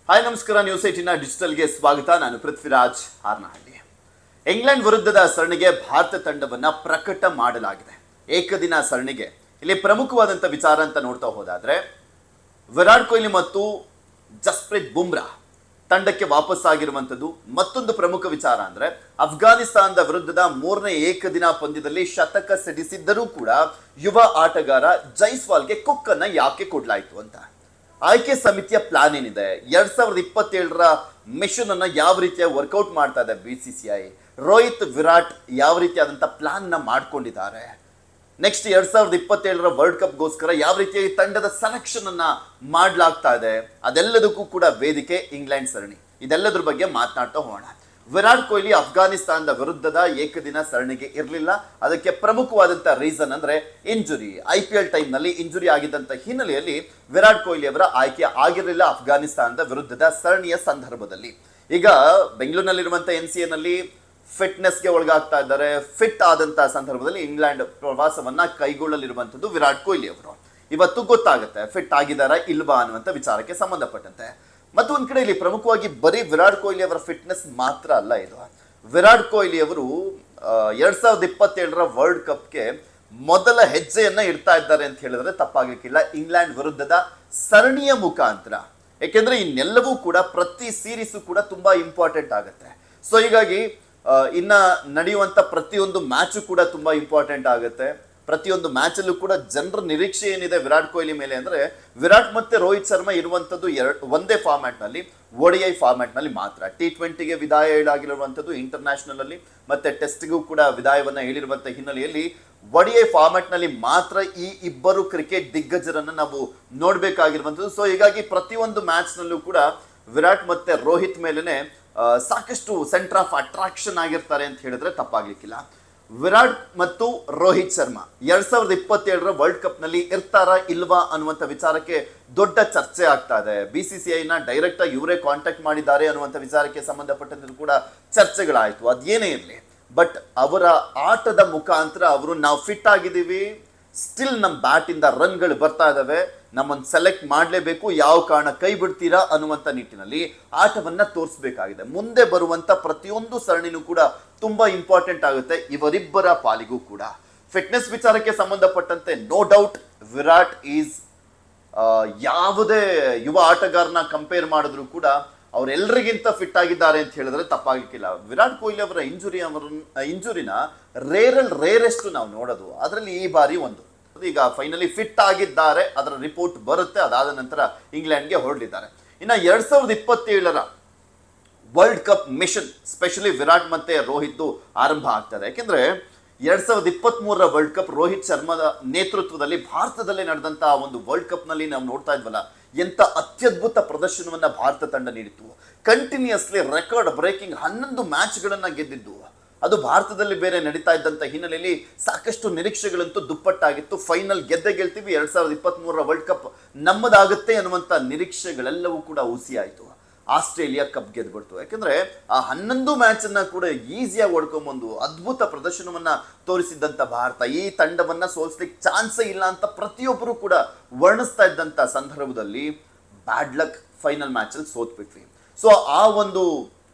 Hi ನಮಸ್ಕಾರ, news 18 ಡಿಜಿಟಲ್ಗೆ ಸ್ವಾಗತ. ನಾನು ಪೃಥ್ವಿರಾಜ್ ಹಾರ್ನಹಳ್ಳಿ. ಇಂಗ್ಲೆಂಡ್ ವಿರುದ್ಧದ ಸರಣಿಗೆ ಭಾರತ ತಂಡವನ್ನ ಪ್ರಕಟ ಮಾಡಲಾಗಿದೆ. ಏಕದಿನ ಸರಣಿಗೆ ಇಲ್ಲಿ ಪ್ರಮುಖವಾದಂಥ ವಿಚಾರ ಅಂತ ನೋಡ್ತಾ ಹೋದಾದ್ರೆ ವಿರಾಟ್ ಕೊಹ್ಲಿ ಮತ್ತು ಜಸ್ಪ್ರೀತ್ ಬುಮ್ರಾ ತಂಡಕ್ಕೆ ವಾಪಸ್ ಆಗಿರುವಂಥದ್ದು. ಮತ್ತೊಂದು ಪ್ರಮುಖ ವಿಚಾರ ಅಂದ್ರೆ ಅಫ್ಘಾನಿಸ್ತಾನದ ವಿರುದ್ಧದ 3ನೇ ಏಕದಿನ ಪಂದ್ಯದಲ್ಲಿ ಶತಕ ಸಿಡಿಸಿದ್ದರೂ ಕೂಡ ಯುವ ಆಟಗಾರ ಜೈಸ್ವಾಲ್ಗೆ ಕೊಕ್ಕನ್ನ ಯಾಕೆ ಕೊಡ್ಲಾಯ್ತು ಅಂತ. ಆಯ್ಕೆ ಸಮಿತಿಯ ಪ್ಲಾನ್ ಏನಿದೆ, 2027ರ ಮಿಷನ್ ಅನ್ನ ಯಾವ ರೀತಿಯ ವರ್ಕೌಟ್ ಮಾಡ್ತಾ ಇದೆ BCCI, ರೋಹಿತ್ ವಿರಾಟ್ ಯಾವ ರೀತಿಯಾದಂಥ ಪ್ಲಾನ್ ನ ಮಾಡ್ಕೊಂಡಿದ್ದಾರೆ, ನೆಕ್ಸ್ಟ್ 2027ರ ವರ್ಲ್ಡ್ ಕಪ್ ಗೋಸ್ಕರ ಯಾವ ರೀತಿಯಾಗಿ ತಂಡದ ಸೆಲೆಕ್ಷನ್ ಅನ್ನ ಮಾಡ್ಲಾಗ್ತಾ ಇದೆ, ಅದೆಲ್ಲದಕ್ಕೂ ಕೂಡ ವೇದಿಕೆ ಇಂಗ್ಲೆಂಡ್ ಸರಣಿ. ಇದೆಲ್ಲದ್ರ ಬಗ್ಗೆ ಮಾತನಾಡ್ತಾ ಹೋಗೋಣ. ವಿರಾಟ್ ಕೊಹ್ಲಿ ಅಫ್ಘಾನಿಸ್ತಾನದ ವಿರುದ್ಧದ ಏಕದಿನ ಸರಣಿಗೆ ಇರಲಿಲ್ಲ. ಅದಕ್ಕೆ ಪ್ರಮುಖವಾದಂಥ ರೀಸನ್ ಅಂದ್ರೆ ಇಂಜುರಿ. IPL ಟೈಮ್ ನಲ್ಲಿ ಇಂಜುರಿ ಆಗಿದ್ದಂಥ ಹಿನ್ನೆಲೆಯಲ್ಲಿ ವಿರಾಟ್ ಕೊಹ್ಲಿ ಅವರ ಆಯ್ಕೆ ಆಗಿರಲಿಲ್ಲ ಅಫ್ಘಾನಿಸ್ತಾನದ ವಿರುದ್ಧದ ಸರಣಿಯ ಸಂದರ್ಭದಲ್ಲಿ. ಈಗ ಬೆಂಗಳೂರಿನಲ್ಲಿರುವಂಥ NCA ನಲ್ಲಿ ಫಿಟ್ನೆಸ್ಗೆ ಒಳಗಾಗ್ತಾ ಇದ್ದಾರೆ. ಫಿಟ್ ಆದಂತಹ ಸಂದರ್ಭದಲ್ಲಿ ಇಂಗ್ಲೆಂಡ್ ಪ್ರವಾಸವನ್ನ ಕೈಗೊಳ್ಳಲಿರುವಂಥದ್ದು ವಿರಾಟ್ ಕೊಹ್ಲಿ ಅವರು. ಇವತ್ತು ಗೊತ್ತಾಗುತ್ತೆ ಫಿಟ್ ಆಗಿದಾರಾ ಇಲ್ವಾ ಅನ್ನುವಂಥ ವಿಚಾರಕ್ಕೆ ಸಂಬಂಧಪಟ್ಟಂತೆ. ಮತ್ತು ಒಂದ್ ಕಡೆ ಇಲ್ಲಿ ಪ್ರಮುಖವಾಗಿ ಬರೀ ವಿರಾಟ್ ಕೊಹ್ಲಿ ಅವರ ಫಿಟ್ನೆಸ್ ಮಾತ್ರ ಅಲ್ಲ ಇದು. ವಿರಾಟ್ ಕೊಹ್ಲಿ ಅವರು 2027ರ ವರ್ಲ್ಡ್ ಕಪ್ಗೆ ಮೊದಲ ಹೆಜ್ಜೆಯನ್ನ ಇಡ್ತಾ ಇದ್ದಾರೆ ಅಂತ ಹೇಳಿದ್ರೆ ತಪ್ಪಾಗಲಿಕ್ಕಿಲ್ಲ, ಇಂಗ್ಲೆಂಡ್ ವಿರುದ್ಧದ ಸರಣಿಯ ಮುಖಾಂತರ. ಯಾಕೆಂದ್ರೆ ಇನ್ನೆಲ್ಲವೂ ಕೂಡ ಪ್ರತಿ ಸೀರೀಸು ಕೂಡ ತುಂಬಾ ಇಂಪಾರ್ಟೆಂಟ್ ಆಗುತ್ತೆ. ಸೊ ಹೀಗಾಗಿ ಇನ್ನ ನಡೆಯುವಂತ ಪ್ರತಿಯೊಂದು ಮ್ಯಾಚು ಕೂಡ ತುಂಬಾ ಇಂಪಾರ್ಟೆಂಟ್ ಆಗುತ್ತೆ. ಪ್ರತಿಯೊಂದು ಮ್ಯಾಚ್ ಅಲ್ಲೂ ಕೂಡ ಜನರ ನಿರೀಕ್ಷೆ ಏನಿದೆ ವಿರಾಟ್ ಕೊಹ್ಲಿ ಮೇಲೆ ಅಂದ್ರೆ ವಿರಾಟ್ ಮತ್ತೆ ರೋಹಿತ್ ಶರ್ಮಾ ಇರುವಂತದ್ದು ಒಂದೇ ಫಾರ್ಮ್ಯಾಟ್ ನಲ್ಲಿ, ODI ಫಾರ್ಮ್ಯಾಟ್ ನಲ್ಲಿ ಮಾತ್ರ. T20ಗೆ ವಿದಾಯ ಹೇಳಾಗಿರುವಂತದ್ದು, ಇಂಟರ್ನ್ಯಾಷನಲ್ ಅಲ್ಲಿ ಮತ್ತೆ ಟೆಸ್ಟ್ಗೂ ಕೂಡ ವಿದಾಯವನ್ನ ಹೇಳಿರುವಂತ ಹಿನ್ನೆಲೆಯಲ್ಲಿ ODI ಫಾರ್ಮ್ಯಾಟ್ ನಲ್ಲಿ ಮಾತ್ರ ಈ ಇಬ್ಬರು ಕ್ರಿಕೆಟ್ ದಿಗ್ಗಜರನ್ನ ನಾವು ನೋಡ್ಬೇಕಾಗಿರುವಂತದ್ದು. ಸೊ ಹೀಗಾಗಿ ಪ್ರತಿಯೊಂದು ಮ್ಯಾಚ್ ನಲ್ಲೂ ಕೂಡ ವಿರಾಟ್ ಮತ್ತೆ ರೋಹಿತ್ ಮೇಲೆನೆ ಸಾಕಷ್ಟು ಸೆಂಟರ್ ಆಫ್ ಅಟ್ರಾಕ್ಷನ್ ಆಗಿರ್ತಾರೆ ಅಂತ ಹೇಳಿದ್ರೆ ತಪ್ಪಾಗ್ಲಿಕ್ಕಿಲ್ಲ. ವಿರಾಟ್ ಮತ್ತು ರೋಹಿತ್ ಶರ್ಮಾ 2027ರ ವರ್ಲ್ಡ್ ಕಪ್ ನಲ್ಲಿ ಇರ್ತಾರಾ ಇಲ್ವಾ ಅನ್ನುವಂಥ ವಿಚಾರಕ್ಕೆ ದೊಡ್ಡ ಚರ್ಚೆ ಆಗ್ತಾ ಇದೆ. BCCI ನ ಡೈರೆಕ್ಟ್ ಆಗಿ ಇವರೇ ಕಾಂಟ್ಯಾಕ್ಟ್ ಮಾಡಿದ್ದಾರೆ ಅನ್ನುವಂಥ ವಿಚಾರಕ್ಕೆ ಸಂಬಂಧಪಟ್ಟಂತೆ ಕೂಡ ಚರ್ಚೆಗಳಾಯ್ತು. ಅದೇನೇ ಇರಲಿ, ಬಟ್ ಅವರ ಆಟದ ಮುಖಾಂತರ ಅವರು ನಾವು ಫಿಟ್ ಆಗಿದ್ದೀವಿ, ಸ್ಟಿಲ್ ನಮ್ಮ ಬ್ಯಾಟ್ ಇಂದ ರನ್ಗಳು ಬರ್ತಾ ಇದಾವೆ, ನಮ್ಮನ್ನು ಸೆಲೆಕ್ಟ್ ಮಾಡಲೇಬೇಕು, ಯಾವ ಕಾರಣ ಕೈ ಬಿಡ್ತೀರಾ ಅನ್ನುವಂಥ ನಿಟ್ಟಿನಲ್ಲಿ ಆಟವನ್ನ ತೋರಿಸಬೇಕಾಗಿದೆ. ಮುಂದೆ ಬರುವಂತ ಪ್ರತಿಯೊಂದು ಸರಣಿನೂ ಕೂಡ ತುಂಬಾ ಇಂಪಾರ್ಟೆಂಟ್ ಆಗುತ್ತೆ ಇವರಿಬ್ಬರ ಪಾಲಿಗೂ ಕೂಡ. ಫಿಟ್ನೆಸ್ ವಿಚಾರಕ್ಕೆ ಸಂಬಂಧಪಟ್ಟಂತೆ ನೋ ಡೌಟ್ ವಿರಾಟ್ ಈಸ್ ಯಾವುದೇ ಯುವ ಆಟಗಾರನ ಕಂಪೇರ್ ಮಾಡಿದ್ರು ಕೂಡ ಅವರೆಲ್ಲರಿಗಿಂತ ಫಿಟ್ ಆಗಿದ್ದಾರೆ ಅಂತ ಹೇಳಿದ್ರೆ ತಪ್ಪಾಗಲಿಕ್ಕಿಲ್ಲ. ವಿರಾಟ್ ಕೊಹ್ಲಿ ಅವರ ಇಂಜುರಿನ ರೇರೆಸ್ಟ್ ನಾವು ನೋಡೋದು, ಅದರಲ್ಲಿ ಈ ಬಾರಿ ಒಂದು. ಈಗ ಫೈನಲಿ ಫಿಟ್ ಆಗಿದ್ದಾರೆ, ಅದರ ರಿಪೋರ್ಟ್ ಬರುತ್ತೆ, ಅದಾದ ನಂತರ ಇಂಗ್ಲೆಂಡ್ಗೆ ಹೊರಡಿದ್ದಾರೆ. ಇನ್ನು 2027ರ world cup mission specially Virat ಮತ್ತೆ ರೋಹಿತ್ ಆರಂಭ ಆಗ್ತದೆ. ಯಾಕೆಂದ್ರೆ 2023ರ ವರ್ಲ್ಡ್ ಕಪ್ ರೋಹಿತ್ ಶರ್ಮಾದ ನೇತೃತ್ವದಲ್ಲಿ ಭಾರತದಲ್ಲೇ ನಡೆದಂತಹ ಒಂದು ವರ್ಲ್ಡ್ ಕಪ್ ನಲ್ಲಿ ನಾವು ನೋಡ್ತಾ ಇದ್ವಲ್ಲ, ಎಂತ ಅತ್ಯದ್ಭುತ ಪ್ರದರ್ಶನವನ್ನ ಭಾರತ ತಂಡ ನೀಡಿತ್ತು. ಕಂಟಿನ್ಯೂಸ್ಲಿ ರೆಕಾರ್ಡ್ ಬ್ರೇಕಿಂಗ್ 11 ಮ್ಯಾಚ್ಗಳನ್ನ ಗೆದ್ದಿದ್ದು. ಅದು ಭಾರತದಲ್ಲಿ ಬೇರೆ ನಡೀತಾ ಇದ್ದಂಥ ಹಿನ್ನೆಲೆಯಲ್ಲಿ ಸಾಕಷ್ಟು ನಿರೀಕ್ಷೆಗಳಂತೂ ದುಪ್ಪಟ್ಟಾಗಿತ್ತು. ಫೈನಲ್ ಗೆಲ್ತೀವಿ, 2023ರ ವರ್ಲ್ಡ್ ಕಪ್ ನಮ್ಮದಾಗುತ್ತೆ ಅನ್ನುವಂಥ ನಿರೀಕ್ಷೆಗಳೆಲ್ಲವೂ ಕೂಡ ಹುಸಿಯಾಯಿತು. Australia cup ಗೆದ್ಬಿಡ್ತು. ಯಾಕಂದ್ರೆ ಆ 11 ಮ್ಯಾಚ್ ಅನ್ನ ಕೂಡ ಈಸಿಯಾಗಿ ಹೊಡ್ಕೊಂಡ್ಬಂದು ಅದ್ಭುತ ಪ್ರದರ್ಶನವನ್ನ ತೋರಿಸಿದ್ದಂಥ ಭಾರತ ಈ ತಂಡವನ್ನ ಸೋಲಿಸ್ಲಿಕ್ಕೆ ಚಾನ್ಸೇ ಇಲ್ಲ ಅಂತ ಪ್ರತಿಯೊಬ್ಬರು ಕೂಡ ವರ್ಣಿಸ್ತಾ ಇದ್ದಂಥ ಸಂದರ್ಭದಲ್ಲಿ ಬ್ಯಾಡ್ ಲಕ್, ಫೈನಲ್ ಮ್ಯಾಚ್ ಅಲ್ಲಿ ಸೋತ್ಬಿಟ್ವಿ. ಸೊ ಆ ಒಂದು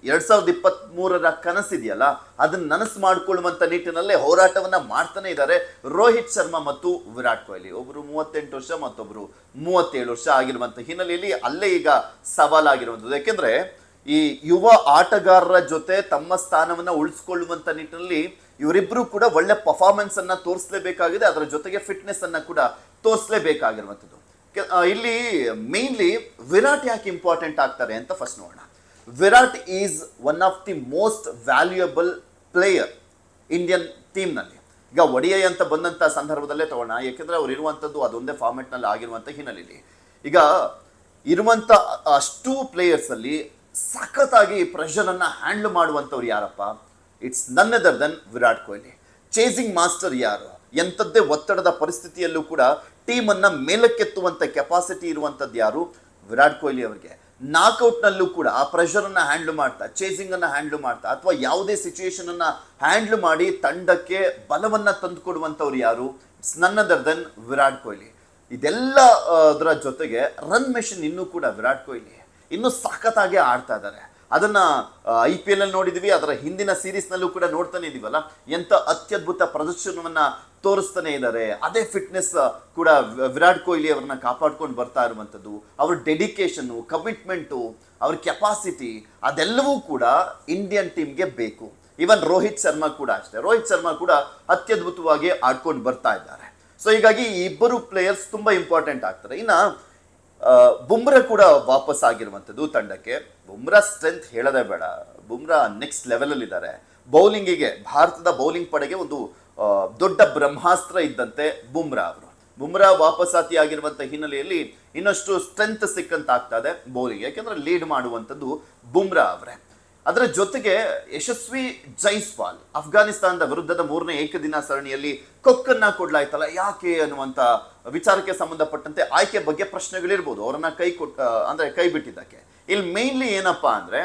2023ರ ಕನಸಿದೆಯಲ್ಲ, ಅದನ್ನ ನನಸು ಮಾಡಿಕೊಳ್ಳುವಂತ ನಿಟ್ಟಿನಲ್ಲೇ ಹೋರಾಟವನ್ನ ಮಾಡ್ತಾನೆ ಇದ್ದಾರೆ ರೋಹಿತ್ ಶರ್ಮಾ ಮತ್ತು ವಿರಾಟ್ ಕೊಹ್ಲಿ. ಒಬ್ರು 38 ವರ್ಷ, ಮತ್ತೊಬ್ರು 37 ವರ್ಷ ಆಗಿರುವಂತ ಹಿನ್ನೆಲೆಯಲ್ಲಿ ಅಲ್ಲೇ ಈಗ ಸವಾಲಾಗಿರುವಂಥದ್ದು. ಯಾಕೆಂದ್ರೆ ಈ ಯುವ ಆಟಗಾರರ ಜೊತೆ ತಮ್ಮ ಸ್ಥಾನವನ್ನ ಉಳಿಸ್ಕೊಳ್ಳುವಂತ ನಿಟ್ಟಿನಲ್ಲಿ ಇವರಿಬ್ರು ಕೂಡ ಒಳ್ಳೆ ಪರ್ಫಾರ್ಮೆನ್ಸ್ ಅನ್ನ ತೋರಿಸಲೇಬೇಕಾಗಿದೆ, ಅದರ ಜೊತೆಗೆ ಫಿಟ್ನೆಸ್ ಅನ್ನ ಕೂಡ ತೋರಿಸಲೇಬೇಕಾಗಿರುವಂಥದ್ದು. ಇಲ್ಲಿ ಮೇನ್ಲಿ ವಿರಾಟ್ ಯಾಕೆ ಇಂಪಾರ್ಟೆಂಟ್ ಆಗ್ತಾರೆ ಅಂತ ಫಸ್ಟ್ ನೋಡೋಣ. Virat is one of the most valuable player Indian ಟೀಮ್ನಲ್ಲಿ. ಈಗ ODI ಅಂತ ಬಂದಂಥ ಸಂದರ್ಭದಲ್ಲೇ ತಗೋಣ, ಯಾಕೆಂದ್ರೆ ಅವ್ರು ಇರುವಂಥದ್ದು ಅದೊಂದೇ ಫಾರ್ಮೆಟ್ನಲ್ಲಿ ಆಗಿರುವಂಥ ಹಿನ್ನೆಲೆಯಲ್ಲಿ ಈಗ ಇರುವಂಥ ಅಷ್ಟು ಪ್ಲೇಯರ್ಸ್ ಅಲ್ಲಿ ಸಖತ್ತಾಗಿ ಪ್ರೆಷರ್ ಅನ್ನ ಹ್ಯಾಂಡಲ್ ಮಾಡುವಂಥವ್ರು ಯಾರಪ್ಪ? It's none other than Virat Kohli. Chasing master ಯಾರು? ಎಂಥದ್ದೇ ಒತ್ತಡದ ಪರಿಸ್ಥಿತಿಯಲ್ಲೂ ಕೂಡ ಟೀಮ್ ಅನ್ನ ಮೇಲಕ್ಕೆತ್ತುವಂಥ ಕೆಪಾಸಿಟಿ ಇರುವಂಥದ್ದು ಯಾರು? ವಿರಾಟ್ ಕೊಹ್ಲಿ ಅವರಿಗೆ. ನಾಕ್ಔಟ್ ನಲ್ಲೂ ಕೂಡ ಆ ಪ್ರೆಷರ್ ಅನ್ನ ಹ್ಯಾಂಡಲ್ ಮಾಡ್ತಾ, ಚೇಸಿಂಗ್ ಅನ್ನ ಹ್ಯಾಂಡಲ್ ಮಾಡ್ತಾ, ಅಥವಾ ಯಾವುದೇ ಸಿಚುಯೇಷನ್ ಅನ್ನ ಹ್ಯಾಂಡಲ್ ಮಾಡಿ ತಂಡಕ್ಕೆ ಬಲವನ್ನ ತಂದುಕೊಡುವಂಥವ್ರು ಯಾರು? It's none other than Virat Kohli. ಇದೆಲ್ಲ ಅದರ ಜೊತೆಗೆ ರನ್ ಮೆಷಿನ್ ಇನ್ನೂ ಕೂಡ ವಿರಾಟ್ ಕೊಹ್ಲಿ. ಇನ್ನೂ ಸಖತ್ತಾಗಿ ಆಡ್ತಾ ಇದ್ದಾರೆ. ಅದನ್ನ IPL ಅಲ್ಲಿ ನೋಡಿದ್ವಿ, ಅದರ ಹಿಂದಿನ ಸೀರೀಸ್ ನಲ್ಲೂ ಕೂಡ ನೋಡ್ತಾನೆ ಇದೀವಲ್ಲ, ಎಂತ ಅತ್ಯದ್ಭುತ ಪ್ರದರ್ಶನವನ್ನ ತೋರಿಸ್ತಾನೆ ಇದ್ದಾರೆ. ಅದೇ ಫಿಟ್ನೆಸ್ ಕೂಡ ವಿರಾಟ್ ಕೊಹ್ಲಿ ಅವ್ರನ್ನ ಕಾಪಾಡ್ಕೊಂಡು ಬರ್ತಾ ಇರುವಂಥದ್ದು, ಅವ್ರ ಡೆಡಿಕೇಶನ್, ಕಮಿಟ್ಮೆಂಟು, ಅವ್ರ ಕೆಪಾಸಿಟಿ, ಅದೆಲ್ಲವೂ ಕೂಡ ಇಂಡಿಯನ್ ಟೀಮ್ಗೆ ಬೇಕು. ಈವನ್ ರೋಹಿತ್ ಶರ್ಮಾ ಕೂಡ ಅಷ್ಟೇ, ರೋಹಿತ್ ಶರ್ಮಾ ಕೂಡ ಅತ್ಯದ್ಭುತವಾಗಿ ಆಡ್ಕೊಂಡು ಬರ್ತಾ ಇದ್ದಾರೆ. ಸೊ ಹೀಗಾಗಿ ಈ ಇಬ್ಬರು ಪ್ಲೇಯರ್ಸ್ ತುಂಬಾ ಇಂಪಾರ್ಟೆಂಟ್ ಆಗ್ತಾರೆ. ಇನ್ನ ಬುಮ್ರಾ ಕೂಡ ವಾಪಸ್ ಆಗಿರುವಂಥದ್ದು ತಂಡಕ್ಕೆ. ಬುಮ್ರಾ ಸ್ಟ್ರೆಂತ್ ಹೇಳೋದೇ ಬೇಡ, ಬುಮ್ರಾ ನೆಕ್ಸ್ಟ್ ಲೆವೆಲ್ ಅಲ್ಲಿ ಇದ್ದಾರೆ. ಬೌಲಿಂಗಿಗೆ, ಭಾರತದ ಬೌಲಿಂಗ್ ಪಡೆಗೆ ಒಂದು ದೊಡ್ಡ ಬ್ರಹ್ಮಾಸ್ತ್ರ ಇದ್ದಂತೆ ಬುಮ್ರಾ ಅವರು. ಬುಮ್ರಾ ವಾಪಸಾತಿ ಆಗಿರುವಂತ ಹಿನ್ನೆಲೆಯಲ್ಲಿ ಇನ್ನಷ್ಟು ಸ್ಟ್ರೆಂತ್ ಸಿಕ್ಕಂತ ಆಗ್ತಾ ಇದೆ ಬೌಲಿಂಗ್, ಯಾಕೆಂದ್ರೆ ಲೀಡ್ ಮಾಡುವಂಥದ್ದು ಬುಮ್ರಾ ಅವರೇ. ಅದರ ಜೊತೆಗೆ ಯಶಸ್ವಿ ಜೈಸ್ವಾಲ್ ಅಫ್ಘಾನಿಸ್ತಾನದ ವಿರುದ್ಧದ 3ನೇ ಏಕದಿನ ಸರಣಿಯಲ್ಲಿ ಕೊಕ್ಕನ್ನ ಕೊಡ್ಲಾಯ್ತಲ್ಲ, ಯಾಕೆ ಅನ್ನುವಂತ ವಿಚಾರಕ್ಕೆ ಸಂಬಂಧಪಟ್ಟಂತೆ ಆಯ್ಕೆ ಬಗ್ಗೆ ಪ್ರಶ್ನೆಗಳಿರ್ಬೋದು, ಅವರನ್ನ ಕೈ ಬಿಟ್ಟಿದ್ದಕ್ಕೆ. ಇಲ್ಲಿ ಮೇನ್ಲಿ ಏನಪ್ಪಾ ಅಂದ್ರೆ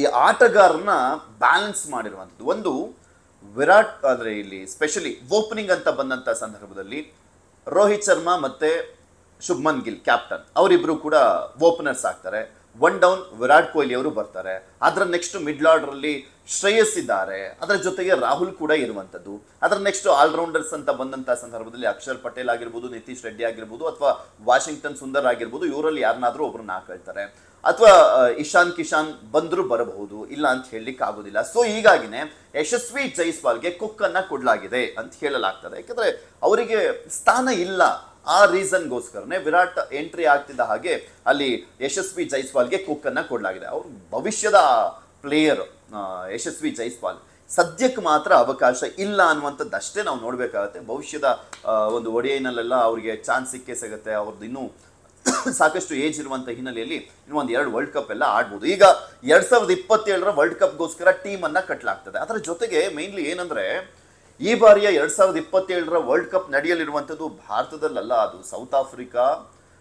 ಈ ಆಟಗಾರನ ಬ್ಯಾಲೆನ್ಸ್ ಮಾಡಿರುವಂಥದ್ದು. ಒಂದು ವಿರಾಟ್ ಅಂದ್ರೆ ಇಲ್ಲಿ ಸ್ಪೆಷಲಿ ಓಪನಿಂಗ್ ಅಂತ ಬಂದಂತ ಸಂದರ್ಭದಲ್ಲಿ ರೋಹಿತ್ ಶರ್ಮಾ ಮತ್ತೆ ಶುಭ್ಮನ್ ಗಿಲ್ ಕ್ಯಾಪ್ಟನ್ ಅವರಿಬ್ರು ಕೂಡ ಓಪನರ್ಸ್ ಆಗ್ತಾರೆ. 1 ಡೌನ್ ವಿರಾಟ್ ಕೊಹ್ಲಿ ಅವರು ಬರ್ತಾರೆ. ಅದರ ನೆಕ್ಸ್ಟ್ ಮಿಡ್ಲ್ ಆರ್ಡರ್ ಅಲ್ಲಿ ಶ್ರೇಯಸ್ ಇದ್ದಾರೆ, ಅದರ ಜೊತೆಗೆ ರಾಹುಲ್ ಕೂಡ ಇರುವಂತದ್ದು. ಅದರ ನೆಕ್ಸ್ಟ್ ಆಲ್ರೌಂಡರ್ಸ್ ಅಂತ ಬಂದಂತ ಸಂದರ್ಭದಲ್ಲಿ ಅಕ್ಷರ್ ಪಟೇಲ್ ಆಗಿರ್ಬೋದು, ನಿತೀಶ್ ರೆಡ್ಡಿ ಆಗಿರ್ಬೋದು, ಅಥವಾ ವಾಷಿಂಗ್ಟನ್ ಸುಂದರ್ ಆಗಿರ್ಬೋದು, ಇವರಲ್ಲಿ ಯಾರನ್ನಾದ್ರೂ ಒಬ್ರನ್ನ ಹಾಕೊಳ್ತಾರೆ. ಅಥವಾ ಇಶಾನ್ ಕಿಶಾನ್ ಬಂದ್ರು ಬರಬಹುದು, ಇಲ್ಲ ಅಂತ ಹೇಳಲಿಕ್ಕೆ ಆಗೋದಿಲ್ಲ. ಸೊ ಹೀಗಾಗಿನೇ ಯಶಸ್ವಿ ಜೈಸ್ವಾಲ್ಗೆ ಕೊಕ್ಕನ್ನ ಕೊಡ್ಲಾಗಿದೆ ಅಂತ ಹೇಳಲಾಗ್ತದೆ, ಯಾಕಂದ್ರೆ ಅವರಿಗೆ ಸ್ಥಾನ ಇಲ್ಲ. ಆ ರೀಸನ್ಗೋಸ್ಕರನೇ ವಿರಾಟ್ ಎಂಟ್ರಿ ಆಗ್ತಿದ್ದ ಹಾಗೆ ಅಲ್ಲಿ ಯಶಸ್ವಿ ಜೈಸ್ವಾಲ್ಗೆ ಕೊಕ್ಕನ್ನ ಕೊಡಲಾಗಿದೆ. ಅವ್ರ ಭವಿಷ್ಯದ ಪ್ಲೇಯರ್ ಯಶಸ್ವಿ ಜೈಸ್ವಾಲ್. ಸದ್ಯಕ್ಕೆ ಮಾತ್ರ ಅವಕಾಶ ಇಲ್ಲ ಅನ್ನುವಂಥದ್ದು ಅಷ್ಟೇ ನಾವು ನೋಡ್ಬೇಕಾಗತ್ತೆ. ಭವಿಷ್ಯದ ಒಂದು ಒಡಿಐನಲ್ಲೆಲ್ಲ ಅವ್ರಿಗೆ ಚಾನ್ಸ್ ಸಿಕ್ಕೇ ಸಿಗುತ್ತೆ. ಅವ್ರದ್ದು ಇನ್ನೂ ಸಾಕಷ್ಟು ಏಜ್ ಇರುವಂತ ಹಿನ್ನೆಲೆಯಲ್ಲಿ ಇನ್ನು 1-2 ವರ್ಲ್ಡ್ ಕಪ್ ಎಲ್ಲ ಆಡ್ಬೋದು. ಈಗ 2027 ವರ್ಲ್ಡ್ ಕಪ್ಗೋಸ್ಕರ ಟೀಮ್ ಅನ್ನ ಕಟ್ಟಲಾಗ್ತದೆ. ಅದರ ಜೊತೆಗೆ ಮೇನ್ಲಿ ಏನಂದ್ರೆ ಈ ಬಾರಿಯ 2027 ವರ್ಲ್ಡ್ ಕಪ್ ನಡೆಯಲಿರುವಂಥದ್ದು ಭಾರತದಲ್ಲ, ಅದು ಸೌತ್ ಆಫ್ರಿಕಾ,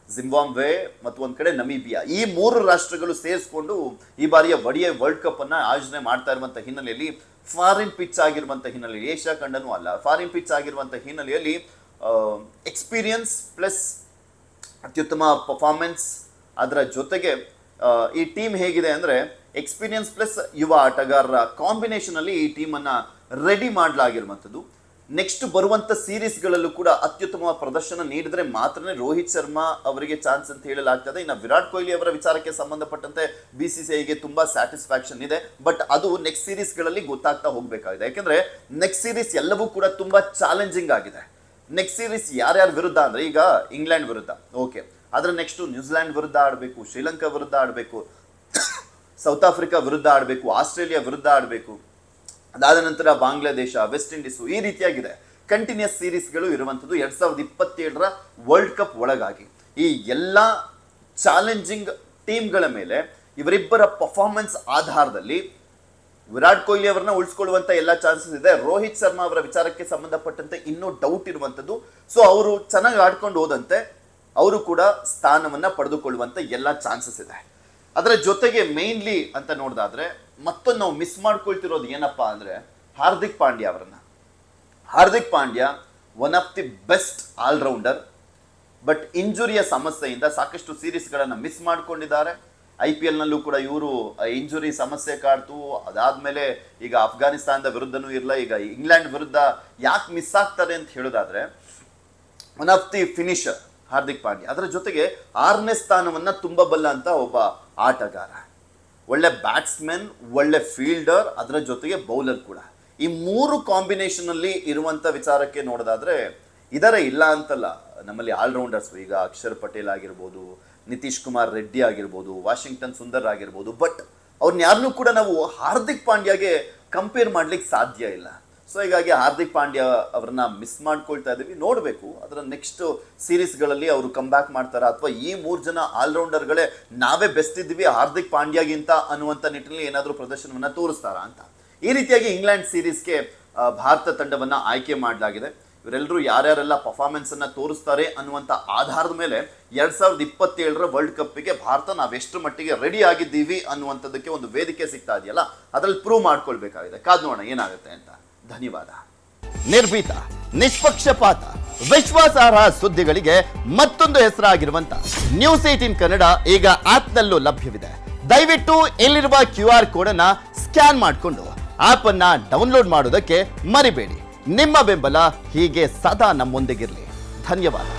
ಜಿಂಬಾಬ್ವೆ ಮತ್ತು ಒಂದ್ ಕಡೆ ನಮೀಬಿಯಾ, ಈ 3 ರಾಷ್ಟ್ರಗಳು ಸೇರಿಸ್ಕೊಂಡು ಈ ಬಾರಿಯ ಒಡಿಐ ವರ್ಲ್ಡ್ ಕಪ್ ಅನ್ನ ಆಯೋಜನೆ ಮಾಡ್ತಾ ಇರುವಂತ ಹಿನ್ನೆಲೆಯಲ್ಲಿ, ಫಾರಿನ್ ಪಿಚ್ ಆಗಿರುವಂತ ಹಿನ್ನೆಲೆಯಲ್ಲಿ, ಏಷ್ಯಾ ಖಂಡನೂ ಅಲ್ಲ, ಫಾರಿನ್ ಪಿಚ್ ಆಗಿರುವಂತ ಹಿನ್ನೆಲೆಯಲ್ಲಿ ಎಕ್ಸ್ಪೀರಿಯನ್ಸ್ ಪ್ಲಸ್ ಅತ್ಯುತ್ತಮ ಪರ್ಫಾರ್ಮೆನ್ಸ್, ಅದರ ಜೊತೆಗೆ ಈ ಟೀಮ್ ಹೇಗಿದೆ ಅಂದ್ರೆ ಎಕ್ಸ್ಪೀರಿಯನ್ಸ್ ಪ್ಲಸ್ ಯುವ ಆಟಗಾರರ ಕಾಂಬಿನೇಷನ್ ಅಲ್ಲಿ ಈ ಟೀಮ್ ಅನ್ನ ರೆಡಿ ಮಾಡಲಾಗಿರುವಂಥದ್ದು. ನೆಕ್ಸ್ಟ್ ಬರುವಂತ ಸೀರೀಸ್ಗಳಲ್ಲೂ ಕೂಡ ಅತ್ಯುತ್ತಮ ಪ್ರದರ್ಶನ ನೀಡಿದ್ರೆ ಮಾತ್ರನೇ ರೋಹಿತ್ ಶರ್ಮಾ ಅವರಿಗೆ ಚಾನ್ಸ್ ಅಂತ ಹೇಳಲಾಗ್ತದೆ. ಇನ್ನು ವಿರಾಟ್ ಕೊಹ್ಲಿ ಅವರ ವಿಚಾರಕ್ಕೆ ಸಂಬಂಧಪಟ್ಟಂತೆ BCCIಗೆ ತುಂಬಾ ಸ್ಯಾಟಿಸ್ಫ್ಯಾಕ್ಷನ್ ಇದೆ, ಬಟ್ ಅದು ನೆಕ್ಸ್ಟ್ ಸೀರೀಸ್ಗಳಲ್ಲಿ ಗೊತ್ತಾಗ್ತಾ ಹೋಗ್ಬೇಕಾಗಿದೆ. ಯಾಕೆಂದ್ರೆ ನೆಕ್ಸ್ಟ್ ಸೀರೀಸ್ ಎಲ್ಲವೂ ಕೂಡ ತುಂಬಾ ಚಾಲೆಂಜಿಂಗ್ ಆಗಿದೆ. ನೆಕ್ಸ್ಟ್ ಸೀರೀಸ್ ಯಾರ್ಯಾರ ವಿರುದ್ಧ ಅಂದ್ರೆ ಈಗ ಇಂಗ್ಲೆಂಡ್ ವಿರುದ್ಧ, ಓಕೆ, ಆದ್ರೆ ನೆಕ್ಸ್ಟ್ ನ್ಯೂಜಿಲ್ಯಾಂಡ್ ವಿರುದ್ಧ ಆಡಬೇಕು, ಶ್ರೀಲಂಕಾ ವಿರುದ್ಧ ಆಡಬೇಕು, ಸೌತ್ ಆಫ್ರಿಕಾ ವಿರುದ್ಧ ಆಡಬೇಕು, ಆಸ್ಟ್ರೇಲಿಯಾ ವಿರುದ್ಧ ಆಡಬೇಕು, ಅದಾದ ನಂತರ ಬಾಂಗ್ಲಾದೇಶ, ವೆಸ್ಟ್ ಇಂಡೀಸು, ಈ ರೀತಿಯಾಗಿದೆ. ಕಂಟಿನ್ಯೂಸ್ ಸೀರೀಸ್ಗಳು ಇರುವಂಥದ್ದು 2027 ವರ್ಲ್ಡ್ ಕಪ್ ಒಳಗಾಗಿ. ಈ ಎಲ್ಲ ಚಾಲೆಂಜಿಂಗ್ ಟೀಮ್ಗಳ ಮೇಲೆ ಇವರಿಬ್ಬರ ಪರ್ಫಾರ್ಮೆನ್ಸ್ ಆಧಾರದಲ್ಲಿ ವಿರಾಟ್ ಕೊಹ್ಲಿ ಅವರನ್ನ ಉಳಿಸ್ಕೊಳ್ಳುವಂತ ಎಲ್ಲ ಚಾನ್ಸಸ್ ಇದೆ. ರೋಹಿತ್ ಶರ್ಮಾ ಅವರ ವಿಚಾರಕ್ಕೆ ಸಂಬಂಧಪಟ್ಟಂತೆ ಇನ್ನೂ ಡೌಟ್ ಇರುವಂಥದ್ದು. ಸೊ ಅವರು ಚೆನ್ನಾಗಿ ಆಡ್ಕೊಂಡು ಹೋದಂತೆ ಅವರು ಕೂಡ ಸ್ಥಾನವನ್ನ ಪಡೆದುಕೊಳ್ಳುವಂತ ಎಲ್ಲ ಚಾನ್ಸಸ್ ಇದೆ. ಅದರ ಜೊತೆಗೆ ಮೇನ್ಲಿ ಅಂತ ನೋಡಿದಾದ್ರೆ ಮತ್ತೊಂದು ನಾವು ಮಿಸ್ ಮಾಡ್ಕೊಳ್ತಿರೋದು ಏನಪ್ಪಾ ಅಂದ್ರೆ ಹಾರ್ದಿಕ್ ಪಾಂಡ್ಯ ಅವರನ್ನ. Hardik Pandya one of the best allrounder, but ಇಂಜುರಿಯ ಸಮಸ್ಯೆಯಿಂದ ಸಾಕಷ್ಟು ಸೀರೀಸ್ಗಳನ್ನು ಮಿಸ್ ಮಾಡ್ಕೊಂಡಿದ್ದಾರೆ. IPL ನಲ್ಲೂ ಕೂಡ ಇವರು ಇಂಜುರಿ ಸಮಸ್ಯೆ ಕಾಡ್ತು. ಅದಾದ್ಮೇಲೆ ಈಗ ಅಫ್ಘಾನಿಸ್ತಾನದ ವಿರುದ್ಧನೂ ಇರಲ್ಲ, ಈಗ ಇಂಗ್ಲೆಂಡ್ ವಿರುದ್ಧ ಯಾಕೆ ಮಿಸ್ ಆಗ್ತಾರೆ ಅಂತ ಹೇಳೋದಾದ್ರೆ one of the finisher Hardik Pandya. ಅದರ ಜೊತೆಗೆ 6ನೇ ಸ್ಥಾನವನ್ನ ತುಂಬಬಲ್ಲ ಅಂತ ಒಬ್ಬ ಆಟಗಾರ, ಒಳ್ಳೆ ಬ್ಯಾಟ್ಸ್ಮನ್, ಒಳ್ಳೆ ಫೀಲ್ಡರ್, ಅದರ ಜೊತೆಗೆ ಬೌಲರ್ ಕೂಡ. ಈ 3 ಕಾಂಬಿನೇಷನ್ ಅಲ್ಲಿ ಇರುವಂತ ವಿಚಾರಕ್ಕೆ ನೋಡೋದಾದ್ರೆ ಇದರ ಇಲ್ಲ ಅಂತಲ್ಲ, ನಮ್ಮಲ್ಲಿ ಆಲ್ರೌಂಡರ್ಸ್ ಈಗ ಅಕ್ಷರ್ ಪಟೇಲ್ ಆಗಿರ್ಬೋದು, ನಿತೀಶ್ ಕುಮಾರ್ ರೆಡ್ಡಿ ಆಗಿರ್ಬೋದು, ವಾಷಿಂಗ್ಟನ್ ಸುಂದರ್ ಆಗಿರ್ಬೋದು, ಬಟ್ ಅವ್ರನ್ನ ಯಾರನ್ನೂ ಕೂಡ ನಾವು ಹಾರ್ದಿಕ್ ಪಾಂಡ್ಯಗೆ ಕಂಪೇರ್ ಮಾಡ್ಲಿಕ್ಕೆ ಸಾಧ್ಯ ಇಲ್ಲ. ಸೊ ಹೀಗಾಗಿ ಹಾರ್ದಿಕ್ ಪಾಂಡ್ಯ ಅವ್ರನ್ನ ಮಿಸ್ ಮಾಡ್ಕೊಳ್ತಾ ಇದೀವಿ. ನೋಡಬೇಕು ಅದರ ನೆಕ್ಸ್ಟ್ ಸೀರೀಸ್ಗಳಲ್ಲಿ ಅವರು ಕಮ್ ಬ್ಯಾಕ್ ಮಾಡ್ತಾರಾ, ಅಥವಾ ಈ 3 ಜನ ಆಲ್ರೌಂಡರ್ಗಳೇ ನಾವೇ ಬೆಸ್ಟ್ ಇದ್ವಿ ಹಾರ್ದಿಕ್ ಪಾಂಡ್ಯಗಿಂತ ಅನ್ನುವಂಥ ನಿಟ್ಟಿನಲ್ಲಿ ಏನಾದರೂ ಪ್ರದರ್ಶನವನ್ನ ತೋರಿಸ್ತಾರಾ ಅಂತ. ಈ ರೀತಿಯಾಗಿ ಇಂಗ್ಲೆಂಡ್ ಸೀರೀಸ್ಗೆ ಭಾರತ ತಂಡವನ್ನ ಆಯ್ಕೆ ಮಾಡಲಾಗಿದೆ. ಇವರೆಲ್ಲರೂ ಯಾರ್ಯಾರೆಲ್ಲ ಪರ್ಫಾರ್ಮೆನ್ಸ್ ಅನ್ನ ತೋರಿಸ್ತಾರೆ ಅನ್ನುವಂಥ ಆಧಾರದ ಮೇಲೆ 2027 ವರ್ಲ್ಡ್ ಕಪ್ಗೆ ಭಾರತ ನಾವೆಷ್ಟು ಮಟ್ಟಿಗೆ ರೆಡಿ ಆಗಿದ್ದೀವಿ ಅನ್ನುವಂಥದ್ದಕ್ಕೆ ಒಂದು ವೇದಿಕೆ ಸಿಗ್ತಾ ಇದೆಯಲ್ಲ, ಅದ್ರಲ್ಲಿ ಪ್ರೂವ್ ಮಾಡ್ಕೊಳ್ಬೇಕಾಗಿದೆ. ಕಾದ್ ನೋಡೋಣ ಏನಾಗುತ್ತೆ ಅಂತ. ಧನ್ಯವಾದ. ನಿರ್ಭೀತ, ನಿಷ್ಪಕ್ಷಪಾತ, ವಿಶ್ವಾಸಾರ್ಹ ಸುದ್ದಿಗಳಿಗೆ ಮತ್ತೊಂದು ಹೆಸರಾಗಿರುವಂತ ನ್ಯೂಸ್ 18 ಕನ್ನಡ ಈಗ ಆಪ್ನಲ್ಲೂ ಲಭ್ಯವಿದೆ. ದಯವಿಟ್ಟು ಇಲ್ಲಿರುವ QR ಕೋಡ್ ಅನ್ನ ಸ್ಕ್ಯಾನ್ ಮಾಡಿಕೊಂಡು ಆಪ್ ಅನ್ನ ಡೌನ್ಲೋಡ್ ಮಾಡೋದಕ್ಕೆ ಮರಿಬೇಡಿ. ನಿಮ್ಮ ಬೆಂಬಲ ಹೀಗೆ ಸದಾ ನಮ್ಮೊಂದಿಗಿರಲಿ. ಧನ್ಯವಾದ.